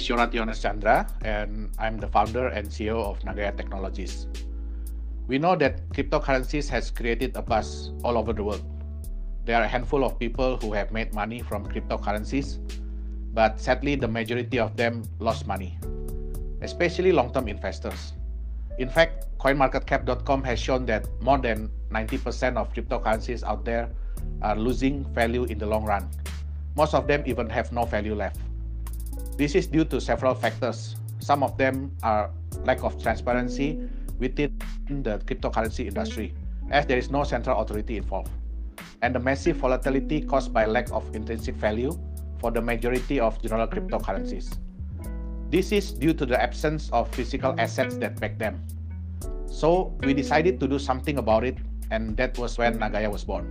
is Yorat Yonas Chandra, and I'm the founder and CEO of Nagaya Technologies. We know that cryptocurrencies has created a buzz all over the world. There are a handful of people who have made money from cryptocurrencies, but sadly the majority of them lost money, especially long-term investors. In fact, CoinMarketCap.com has shown that more than 90% of cryptocurrencies out there are losing value in the long run. Most of them even have no value left. This is due to several factors. Some of them are lack of transparency within the cryptocurrency industry, as there is no central authority involved, and the massive volatility caused by lack of intrinsic value for the majority of general cryptocurrencies. This is due to the absence of physical assets that back them. So we decided to do something about it, and that was when Nagaya was born.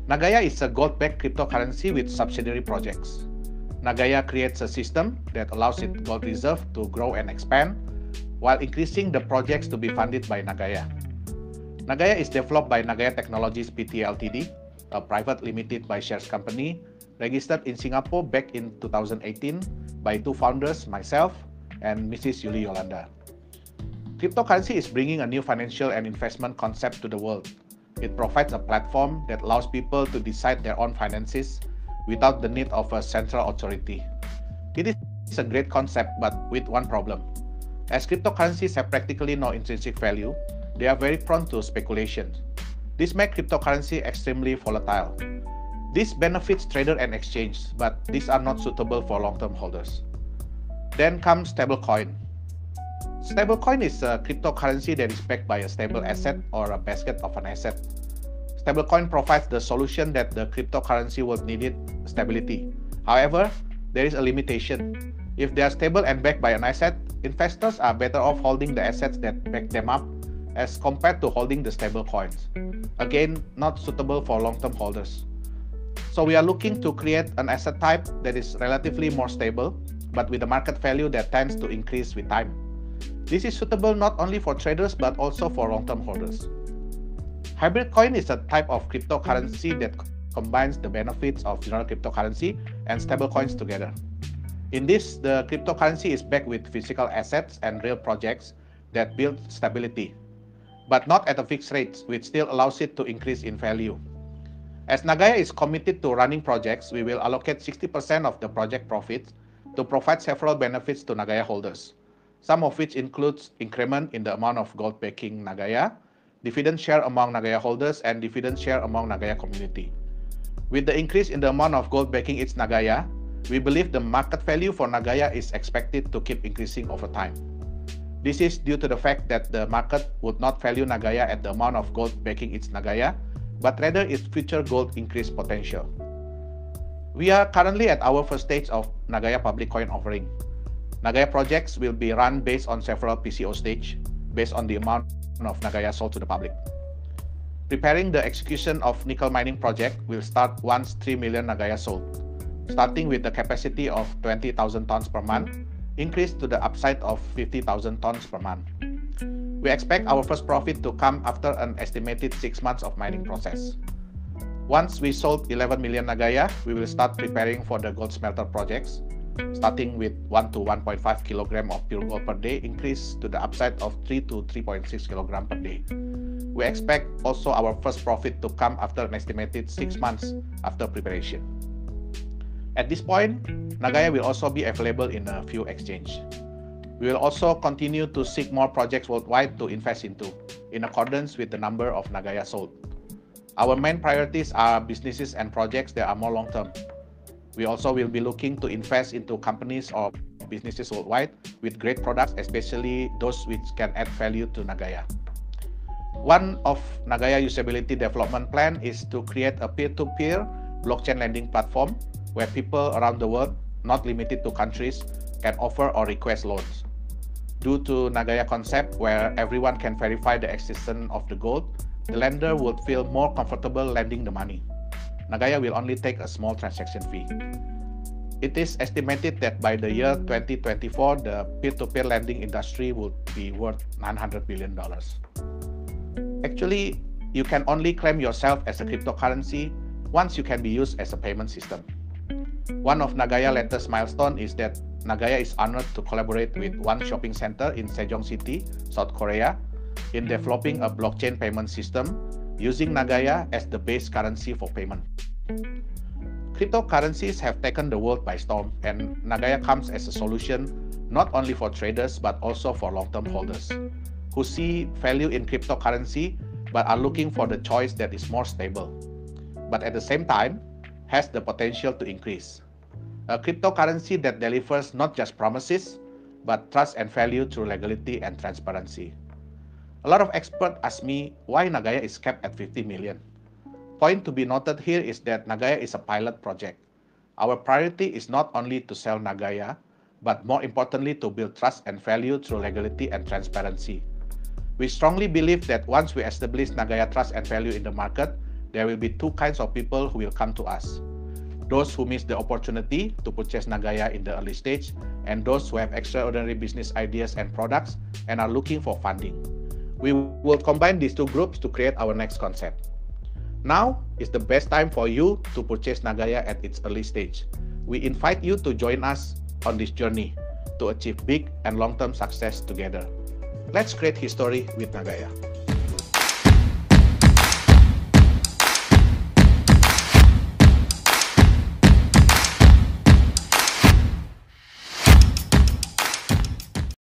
Nagaya is a gold-backed cryptocurrency with subsidiary projects. Nagaya creates a system that allows its gold reserve to grow and expand, while increasing the projects to be funded by Nagaya. Nagaya is developed by Nagaya Technologies Pty Ltd, a private limited by shares company registered in Singapore back in 2018 by two founders, myself and Mrs. Yuli Yolanda. Cryptocurrency is bringing a new financial and investment concept to the world. It provides a platform that allows people to decide their own finances without the need of a central authority. It is a great concept, but with one problem. As cryptocurrencies have practically no intrinsic value, they are very prone to speculation. This makes cryptocurrency extremely volatile. This benefits trader and exchange, but these are not suitable for long-term holders. Then comes stablecoin. Stablecoin is a cryptocurrency that is backed by a stable asset or a basket of an asset. Stablecoin provides the solution that the cryptocurrency will need stability. However, there is a limitation. If they are stable and backed by an asset, investors are better off holding the assets that back them up as compared to holding the stable coins. Again, not suitable for long-term holders. So we are looking to create an asset type that is relatively more stable, but with a market value that tends to increase with time. This is suitable not only for traders, but also for long-term holders. Hybrid coin is a type of cryptocurrency that combines the benefits of general cryptocurrency and stablecoins together. In this, the cryptocurrency is backed with physical assets and real projects that build stability, but not at a fixed rate, which still allows it to increase in value. As Nagaya is committed to running projects, we will allocate 60% of the project profits to provide several benefits to Nagaya holders, some of which includes increment in the amount of gold backing Nagaya, dividend share among Nagaya holders, and dividend share among Nagaya community. With the increase in the amount of gold backing its Nagaya, we believe the market value for Nagaya is expected to keep increasing over time. This is due to the fact that the market would not value Nagaya at the amount of gold backing its Nagaya, but rather its future gold increase potential. We are currently at our first stage of Nagaya public coin offering. Nagaya projects will be run based on several PCO stage, based on the amount of Nagaya sold to the public. Preparing the execution of nickel mining project will start once 3 million Nagaya sold, starting with the capacity of 20,000 tons per month, increased to the upside of 50,000 tons per month. We expect our first profit to come after an estimated 6 months of mining process. Once we sold 11 million Nagaya, we will start preparing for the gold smelter projects, starting with 1 to 1.5 kg of pure gold per day, increase to the upside of 3 to 3.6 kg per day. We expect also our first profit to come after an estimated 6 months after preparation. At this point, Nagaya will also be available in a few exchanges. We will also continue to seek more projects worldwide to invest into, in accordance with the number of Nagaya sold. Our main priorities are businesses and projects that are more long-term. We also will be looking to invest into companies or businesses worldwide with great products, especially those which can add value to Nagaya. One of Nagaya usability development plan is to create a peer-to-peer blockchain lending platform where people around the world, not limited to countries, can offer or request loans. Due to Nagaya concept where everyone can verify the existence of the gold, the lender would feel more comfortable lending the money. Nagaya will only take a small transaction fee. It is estimated that by the year 2024, the peer-to-peer lending industry would be worth $900 billion. Actually, you can only claim yourself as a cryptocurrency once you can be used as a payment system. One of Nagaya latest milestone is that Nagaya is honored to collaborate with One Shopping Center in Sejong City, South Korea, in developing a blockchain payment system using Nagaya as the base currency for payment. Cryptocurrencies have taken the world by storm, and Nagaya comes as a solution not only for traders but also for long-term holders who see value in cryptocurrency but are looking for the choice that is more stable, but at the same time has the potential to increase. A cryptocurrency that delivers not just promises, but trust and value through legality and transparency. A lot of experts ask me why Nagaya is capped at 50 million. Point to be noted here is that Nagaya is a pilot project. Our priority is not only to sell Nagaya, but more importantly to build trust and value through legality and transparency. We strongly believe that once we establish Nagaya trust and value in the market, there will be two kinds of people who will come to us. Those who miss the opportunity to purchase Nagaya in the early stage, and those who have extraordinary business ideas and products and are looking for funding. We will combine these two groups to create our next concept. Now is the best time for you to purchase Nagaya at its early stage. We invite you to join us on this journey to achieve big and long-term success together. Let's create history with Nagaya.